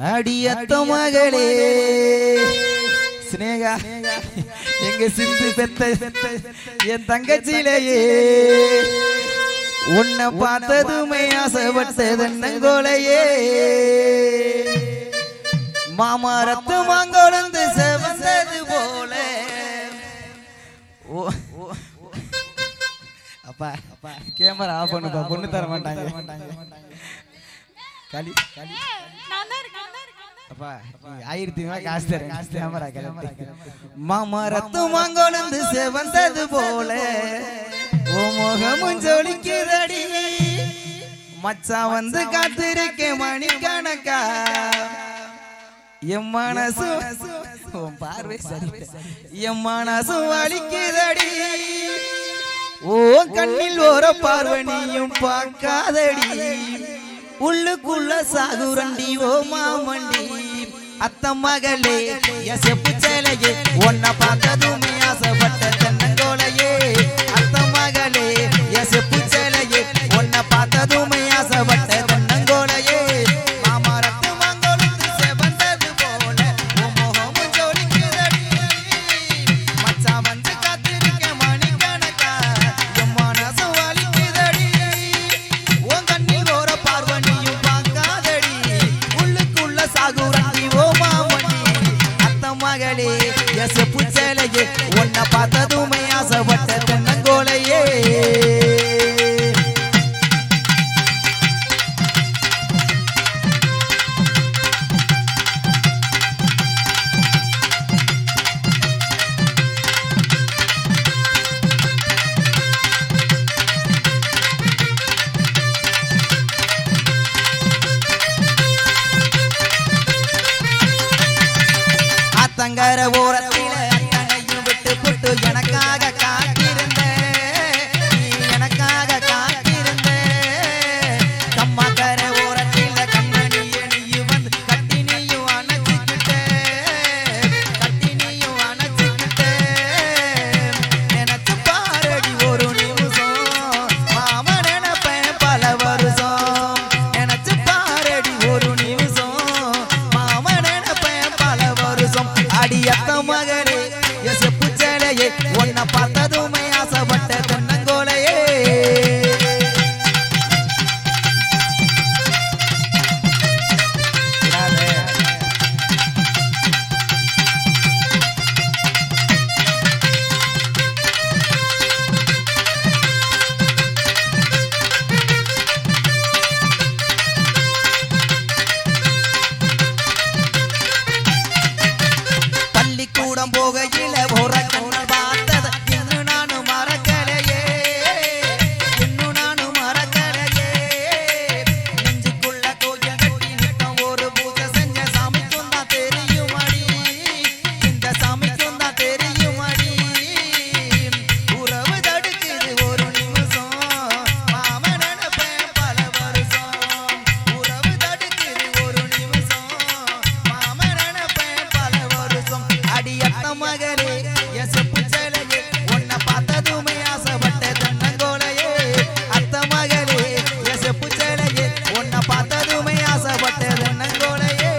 அடியத்த மகளே ஸ்னேகா எங்க சிந்து பெத்த என் தங்கச்சிலேயே உன்னை பார்த்ததுமே ஆசைப்பட்டதென்னங்கோலையே மாமா ரத்தம் வாங்கொழுந்து செவந்தது போல அப்பா கேமரா ஆஃப் பண்ணுப்பா பொண்ணு தர மாட்டாங்க களி களி அப்பா 1000 காசு தரேன் கேமரா கிளம்பி மாமா ரத்தம் வாங்கொழுந்து செவந்தது போல ஓ முகமும் ஜொலிக்குதடி மச்சான் வந்து காத்திருக்க மணிக்கணக்கா என் மனசு பார்வை சரி என் மனசு வலிக்குதடி ஓ கண்ணில் ஒரு பார்வனியும் பார்க்காதடி உள்ளுக்குள்ள சாகுரண்டி ஓ மாமண்டி அத்த மகளே எசப்பு சேலையே உன்னை பார்த்ததுமே ஆசைப்பட்ட தென்னங்கோலையே அத்த மகளே எசப்பு சேலையே உன்னை பார்த்ததுமே ஆசைப்பட்ட தென்னங்கோலையே மாமா ரத்தம் வாங்கொழுந்து செவந்தது போல உன் முகமும் ஜொலிக்குதடி மச்சான் வந்து காத்திருக்க மணிக்கணக்கா என் மனசு வலிக்குதடி உன் கண்ணில் ஒரு பார்வனியும் பார்க்காதடி உள்ளுக்குள்ள சாகுரண்டி ஓ மாமண்டி அத்த மகளே எசப்பு சேலையே உன்னை பார்த்ததுமே ஆசைப்பட்ட தென்னங்கோலையே அத்தங்கர ஓரத்தில அத்தனையும் விட்டு புட்டு எனக்காக காத்திருந்த நீ எனக்காக காத்திருந்த கம்மாக்கர ஓரத்தில கண்ணனிய நீயும் வந்து கட்டினியும் அணைச்சிக்கிட்ட நினைச்சு பாரடி ஒரு நிமிஷம் மாம நினைப்பேன் பல வருஷம் நினைச்சு பாரடி ஒரு நிமிஷம் மாம நினைப்பேன் பல வருஷம் அடியத்த மகளே எசப்பு சேலையே உன்னை பார்த்ததுமே ஆசைப்பட்ட தென்னங்கோலையே பள்ளிக்கூடம் போகையில ஒரு கண்ணல் பார்த்தது இன்னும் நானும் மறக்கலையே நெஞ்சுக்குள்ள கோயில் கட்டி நிற்கும் ஒரு பூஜை செஞ்ச சாமிக்கும் தான் தெரியுமடி இந்த சாமிக்கும் தான் தெரியுமடி உறவு தடுக்குது ஒரு நிமிஷம் மாம நினைப்பேன் பல வருஷம் உறவு தடுக்குது ஒரு நிமிஷம் மாம நினைப்பேன் பல வருஷம் அடியத்த மகளே எசப்பு சேலையே உன்னை பார்த்ததுமே ஆசைப்பட்ட தென்னங்கோலையே அத்த மகளே எசப்பு சேலையே உன்னை பார்த்ததுமே ஆசைப்பட்ட தென்னங்கோலையே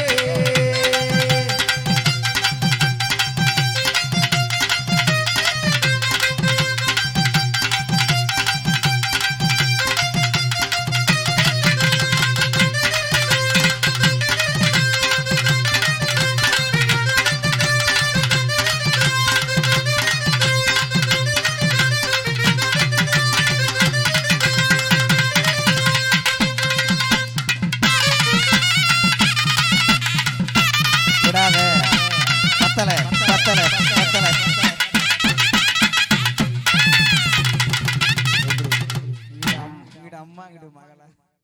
பத்தலை